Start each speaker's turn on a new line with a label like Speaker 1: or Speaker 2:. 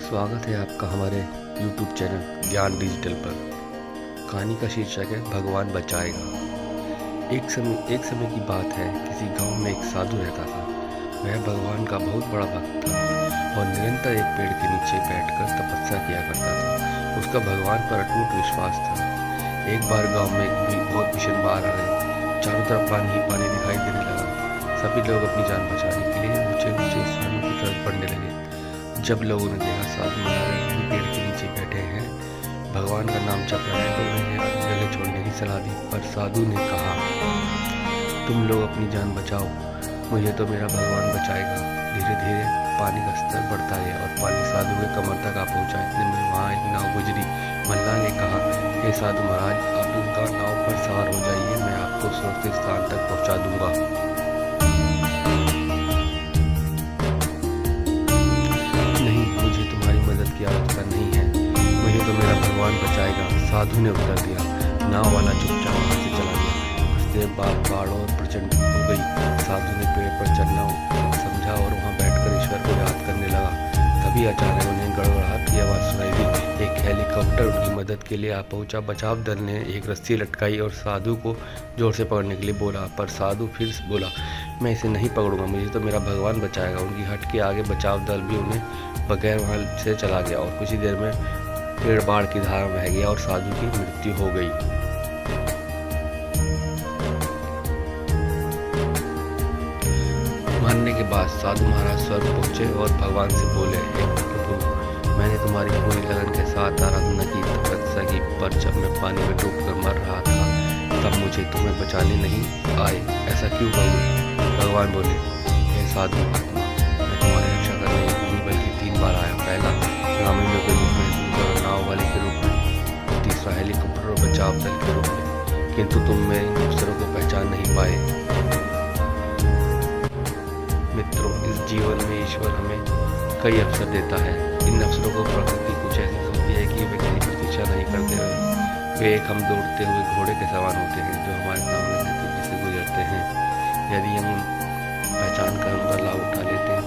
Speaker 1: स्वागत है आपका हमारे YouTube चैनल ज्ञान डिजिटल पर। कहानी का शीर्षक है भगवान बचाएगा। एक समय की बात है, किसी गांव में एक साधु रहता था। वह भगवान का बहुत बड़ा भक्त था और निरंतर एक पेड़ के नीचे बैठकर तपस्या किया करता था। उसका भगवान पर अटूट विश्वास था। एक बार गांव में बहुत भीषण बाढ़ आ गई। चारों तरफ पानी ही पानी दिखाई देने लगा। सभी लोग अपनी जान बचाने के लिए ऊंचे ऊंचे स्थानों की तरफ बढ़ने लगे। जब लोगों ने देखा साधु महाराज पेड़ के नीचे बैठे हैं, भगवान का नाम जप रहे हैं, तो उन्हें अपनी जगह छोड़ने की सलाह दी। पर साधु ने कहा, तुम लोग अपनी जान बचाओ, मुझे तो मेरा भगवान बचाएगा। धीरे धीरे पानी का स्तर बढ़ता गया और पानी साधु के कमर तक आ पहुंचा। इतने में वहाँ एक नाव गुजरी। मल्लाह ने कहा, हे साधु महाराज, आप इनका नाव पर सवार हो जाइए, मैं आपको सुरक्षित स्थान तक पहुँचा दूंगा। की आवश्यकता नहीं है, मुझे तो मेरा भगवान बचाएगा, साधु ने उत्तर दिया। नाव वाला चुपचाप वहां से चला गया। कुछ देर बाद बाढ़ और प्रचंड हो गई। साधु ने पेड़ पर चढ़ना समझा और वहां बैठकर ईश्वर को याद करने लगा। तभी अचानक उन्हें गड़गड़ाहट की आवाज सुनाई दी। एक हेलीकॉप्टर उनकी मदद के लिए आ पहुंचा। बचाव दल ने एक रस्सी लटकाई और साधु को जोर से पकड़ने के लिए बोला, पर साधु फिर बोला, मैं इसे नहीं पकड़ूंगा, मुझे तो मेरा भगवान बचाएगा। उनकी हट के आगे बचाव दल भी उन्हें बगैर वहां से चला गया और कुछ ही देर में पेड़ बाढ़ की धारा में बह गया और साधु की मृत्यु हो गई। मरने के बाद साधु महाराज स्वर्ग पहुंचे और भगवान से बोले, हे प्रभु, मैंने तुम्हारी पूरी लगन के साथ आराधना की, तपस्या की, पर जब मैं पानी में डूबकर मर रहा था तब मुझे तुम्हें बचाने नहीं आए, ऐसा क्यों प्रभु? भगवान बोले, हे साधु महात्मा, मैं तुम्हारी रक्षा करने नहीं बल्कि 3 बार आया। पहला ग्रामीणों के रूप में, दूसरा नाव वाले के रूप में, तीसरा हेलीकॉप्टर और बचाव दल के रूप में, किंतु तुम में इन अवसरों को पहचान नहीं पाए। मित्रों, इस जीवन में ईश्वर हमें कई अवसर देता है। इन अवसरों को प्रकृति कुछ ऐसी सोचती है कि वे कहीं प्रतीक्षा नहीं करते हुए वे एक हम दौड़ते हुए घोड़े के सवार होते हैं जो हमारे सामने से गुजरते हैं। यदि हम पहचान कर उनका लाभ उठा लेते हैं